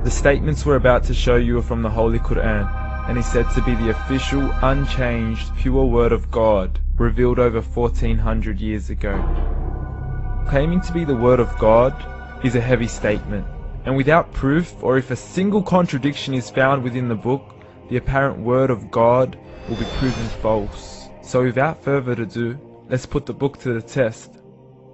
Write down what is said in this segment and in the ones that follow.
The statements we're about to show you are from the Holy Quran, and is said to be the official, unchanged, pure word of God, revealed over 1400 years ago. Claiming to be the word of God is a heavy statement, and without proof, or if a single contradiction is found within the book, the apparent word of God will be proven false. So without further ado, let's put the book to the test.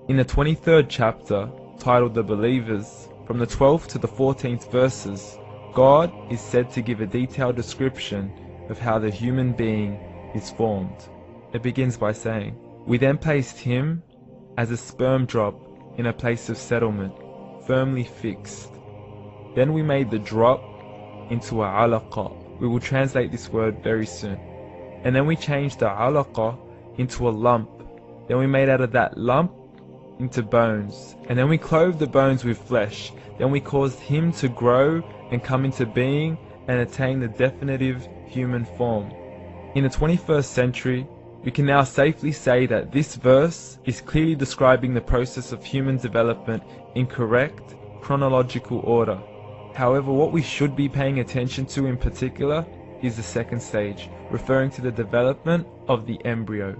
In the 23rd chapter, titled The Believers, from the 12th to the 14th verses, God is said to give a detailed description of how the human being is formed. It begins by saying, "We then placed him as a sperm drop in a place of settlement, firmly fixed. Then we made the drop into a alaqa." We will translate this word very soon. "And then we changed the alaqa into a lump. Then we made out of that lump into bones. And then we clothed the bones with flesh. Then we caused him to grow and come into being and attain the definitive human form." In the 21st century, we can now safely say that this verse is clearly describing the process of human development in correct chronological order. However, what we should be paying attention to in particular is the second stage, referring to the development of the embryo.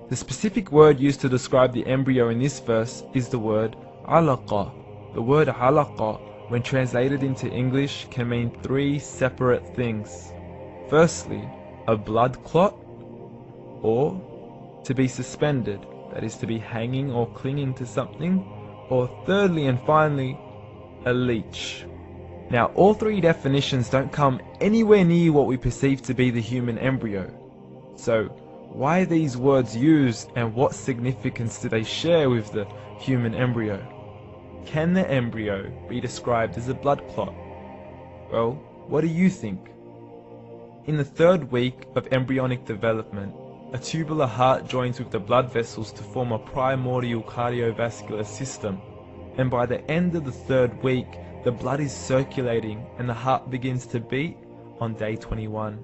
The specific word used to describe the embryo in this verse is the word alaqa. The word alaqa, when translated into English, can mean three separate things. Firstly, a blood clot, or to be suspended, that is to be hanging or clinging to something, or thirdly and finally, a leech. Now, all three definitions don't come anywhere near what we perceive to be the human embryo. So, why are these words used, and what significance do they share with the human embryo? Can the embryo be described as a blood clot? Well, what do you think? In the 3rd week of embryonic development, a tubular heart joins with the blood vessels to form a primordial cardiovascular system, and by the end of the 3rd week, the blood is circulating and the heart begins to beat on day 21.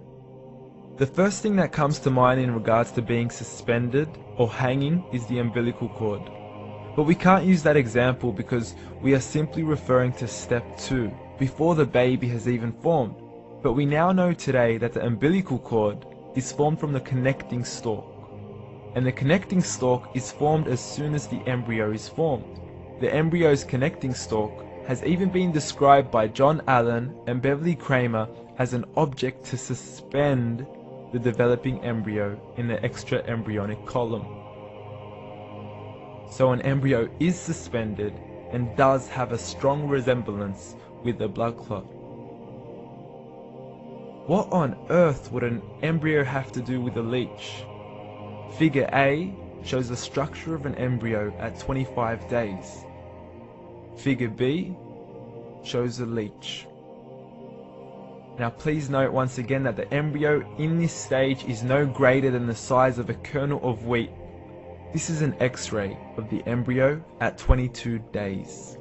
The first thing that comes to mind in regards to being suspended or hanging is the umbilical cord. But we can't use that example because we are simply referring to step 2, before the baby has even formed. But we now know today that the umbilical cord is formed from the connecting stalk. And the connecting stalk is formed as soon as the embryo is formed. The embryo's connecting stalk has even been described by John Allen and Beverly Kramer as an object to suspend the developing embryo in the extra-embryonic column. So an embryo is suspended and does have a strong resemblance with a blood clot. What on earth would an embryo have to do with a leech? Figure A shows the structure of an embryo at 25 days. Figure B shows a leech. Now please note once again that the embryo in this stage is no greater than the size of a kernel of wheat. This is an X-ray of the embryo at 22 days.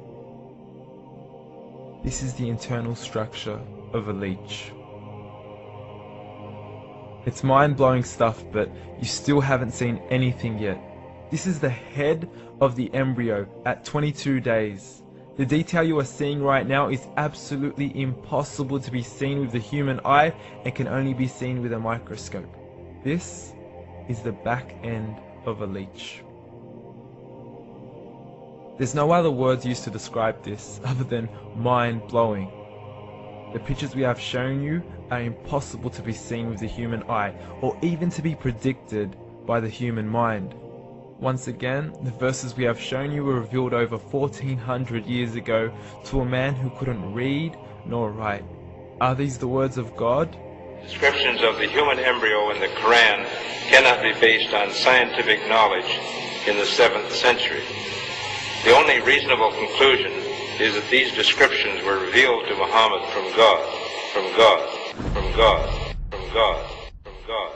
This is the internal structure of a leech. It's mind-blowing stuff, but you still haven't seen anything yet. This is the head of the embryo at 22 days. The detail you are seeing right now is absolutely impossible to be seen with the human eye and can only be seen with a microscope. This is the back end of a leech. There's no other words used to describe this other than mind-blowing. The pictures we have shown you are impossible to be seen with the human eye, or even to be predicted by the human mind. Once again, the verses we have shown you were revealed over 1400 years ago to a man who couldn't read nor write. Are these the words of God? Descriptions of the human embryo in the Quran cannot be based on scientific knowledge in the 7th century. The only reasonable conclusion is that these descriptions were revealed to Muhammad from God, from God, from God, from God, from God.